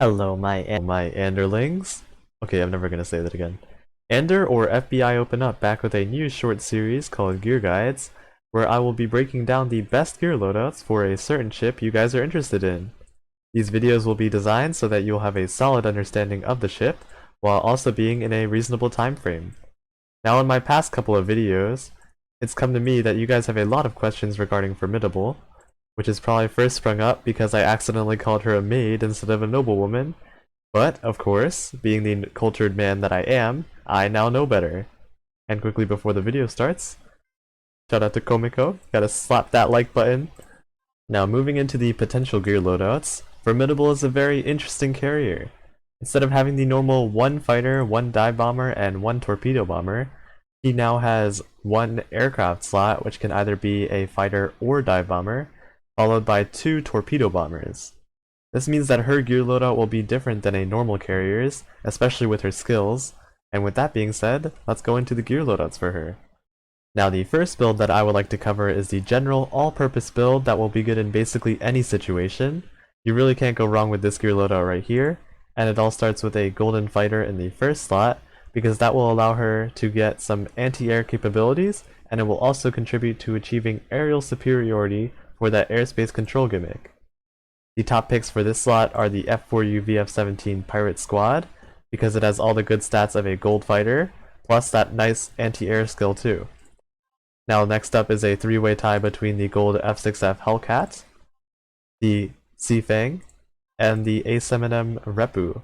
Hello, my Anderlings. Okay, I'm never gonna say that again. Ander or FBI Open Up back with a new short series called Gear Guides, where I will be breaking down the best gear loadouts for a certain ship you guys are interested in. These videos will be designed so that you'll have a solid understanding of the ship, while also being in a reasonable time frame. Now in my past couple of videos, it's come to me that you guys have a lot of questions regarding Formidable, which is probably first sprung up because I accidentally called her a maid instead of a noblewoman. But, of course, being the cultured man that I am, I now know better. And quickly before the video starts, shout out to Komiko, gotta slap that like button. Now moving into the potential gear loadouts, Formidable is a very interesting carrier. Instead of having the normal one fighter, one dive bomber, and one torpedo bomber, he now has one aircraft slot which can either be a fighter or dive bomber, followed by two torpedo bombers. This means that her gear loadout will be different than a normal carrier's, especially with her skills, and with that being said, let's go into the gear loadouts for her. Now the first build that I would like to cover is the general all-purpose build that will be good in basically any situation. You really can't go wrong with this gear loadout right here, and it all starts with a golden fighter in the first slot, because that will allow her to get some anti-air capabilities, and it will also contribute to achieving aerial superiority for that airspace control gimmick. The top picks for this slot are the F4U VF-17 Pirate Squad, because it has all the good stats of a gold fighter, plus that nice anti-air skill too. Now next up is a three-way tie between the gold F6F Hellcat, the Seafang, and the A7M Repu.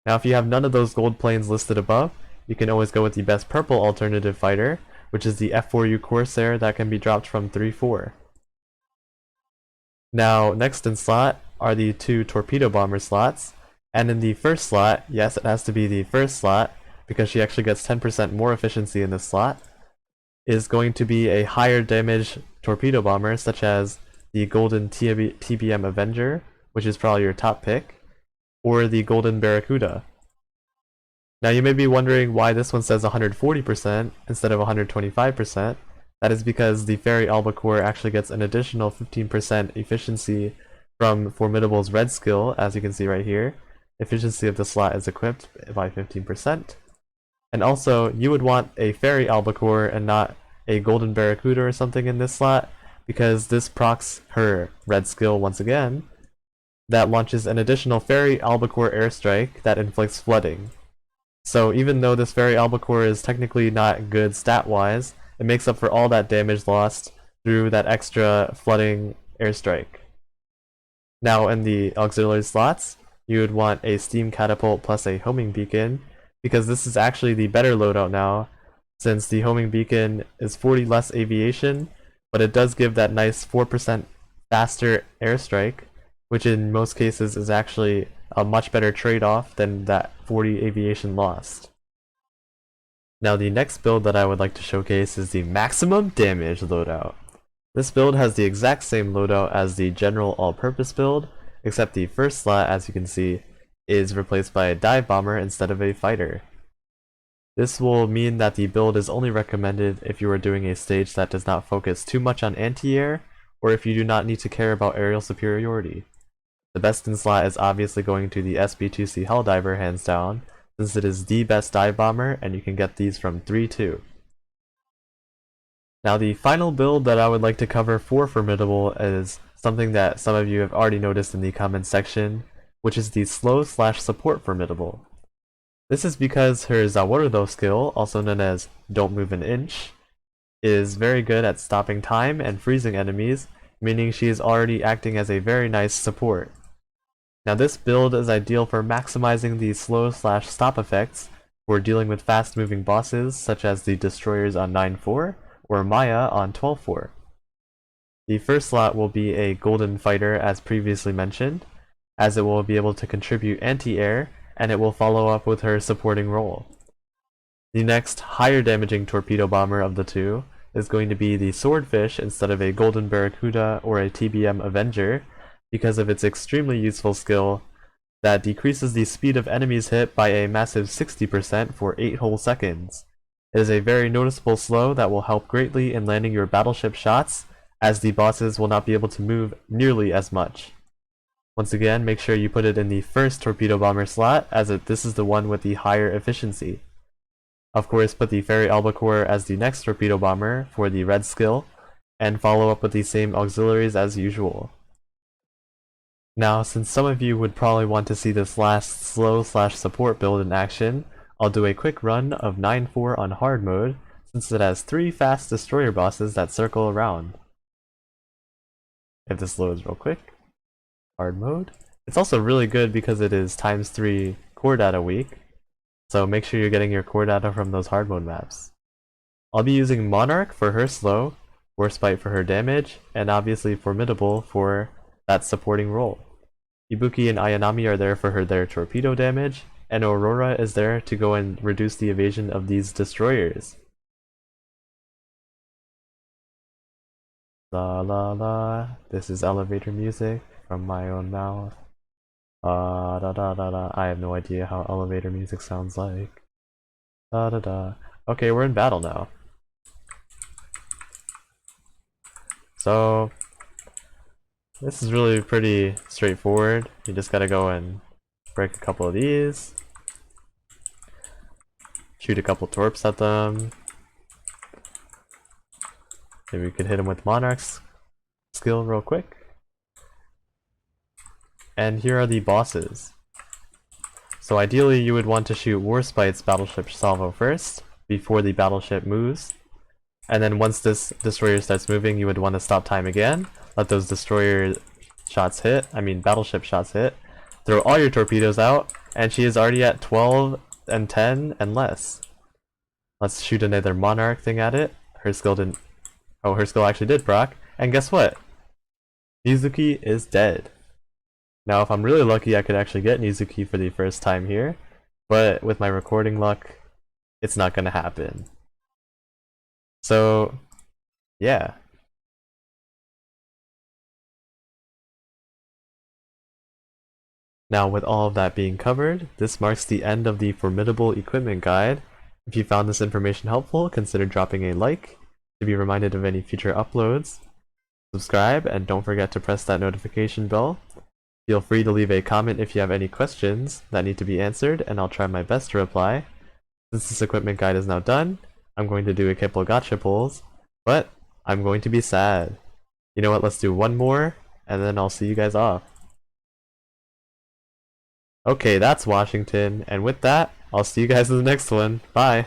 Now if you have none of those gold planes listed above, you can always go with the best purple alternative fighter, which is the F4U Corsair that can be dropped from 3-4. Now, next in slot are the two torpedo bomber slots, and in the first slot, yes, it has to be the first slot, because she actually gets 10% more efficiency in this slot, is going to be a higher damage torpedo bomber, such as the golden TBM Avenger, which is probably your top pick, or the golden Barracuda. Now you may be wondering why this one says 140% instead of 125%. That is because the Fairy Albacore actually gets an additional 15% efficiency from Formidable's red skill, as you can see right here. Efficiency of the slot is equipped by 15%. And also, you would want a Fairy Albacore and not a Golden Barracuda or something in this slot, because this procs her red skill once again, that launches an additional Fairy Albacore airstrike that inflicts flooding. So even though this Fairy Albacore is technically not good stat-wise, it makes up for all that damage lost through that extra flooding airstrike. Now in the auxiliary slots, you would want a steam catapult plus a homing beacon, because this is actually the better loadout now, since the homing beacon is 40 less aviation, but it does give that nice 4% faster airstrike, which in most cases is actually a much better trade-off than that 40 aviation lost. Now the next build that I would like to showcase is the maximum damage loadout. This build has the exact same loadout as the general all-purpose build, except the first slot, as you can see, is replaced by a dive bomber instead of a fighter. This will mean that the build is only recommended if you are doing a stage that does not focus too much on anti-air, or if you do not need to care about aerial superiority. The best in slot is obviously going to the SB2C Helldiver hands down, since it is the best dive bomber and you can get these from 3-2. Now the final build that I would like to cover for Formidable is something that some of you have already noticed in the comments section, which is the slow/support Formidable. This is because her Warudo skill, also known as Don't Move an Inch, is very good at stopping time and freezing enemies, meaning she is already acting as a very nice support. Now this build is ideal for maximizing the slow/stop effects for dealing with fast moving bosses such as the destroyers on 9-4 or Maya on 12-4. The first slot will be a golden fighter as previously mentioned, as it will be able to contribute anti-air and it will follow up with her supporting role. The next higher damaging torpedo bomber of the two is going to be the Swordfish instead of a golden Barracuda or a TBM Avenger, because of its extremely useful skill that decreases the speed of enemies hit by a massive 60% for 8 whole seconds. It is a very noticeable slow that will help greatly in landing your battleship shots, as the bosses will not be able to move nearly as much. Once again, make sure you put it in the first torpedo bomber slot, as this is the one with the higher efficiency. Of course, put the ferry albacore as the next torpedo bomber for the red skill, and follow up with the same auxiliaries as usual. Now, since some of you would probably want to see this last slow/support build in action, I'll do a quick run of 9-4 on hard mode, since it has 3 fast destroyer bosses that circle around. If this loads real quick. Hard mode. It's also really good because it is ×3 core data week, so make sure you're getting your core data from those hard mode maps. I'll be using Monarch for her slow, Warspite for her damage, and obviously Formidable for that supporting role. Ibuki and Ayanami are there for their torpedo damage, and Aurora is there to go and reduce the evasion of these destroyers. La la la, this is elevator music from my own mouth. Da da da da. I have no idea how elevator music sounds like. Da da da. Okay, we're in battle now. So this is really pretty straightforward. You just gotta go and break a couple of these, shoot a couple torps at them. Maybe we could hit them with Monarch's skill real quick. And here are the bosses. So ideally you would want to shoot Warspite's battleship salvo first, before the battleship moves. And then once this destroyer starts moving, you would want to stop time again, let those battleship shots hit, throw all your torpedoes out, and she is already at 12 and 10 and less. Let's shoot another Monarch thing at it. Her skill didn't... Oh, her skill actually did proc, and guess what? Nizuki is dead. Now if I'm really lucky I could actually get Nizuki for the first time here, but with my recording luck, it's not gonna happen. So, yeah. Now with all of that being covered, this marks the end of the Formidable equipment guide. If you found this information helpful, consider dropping a like to be reminded of any future uploads. Subscribe, and don't forget to press that notification bell. Feel free to leave a comment if you have any questions that need to be answered, and I'll try my best to reply. Since this equipment guide is now done, I'm going to do a couple gotcha pulls, but I'm going to be sad. You know what, let's do one more, and then I'll see you guys off. Okay, that's Washington, and with that, I'll see you guys in the next one. Bye!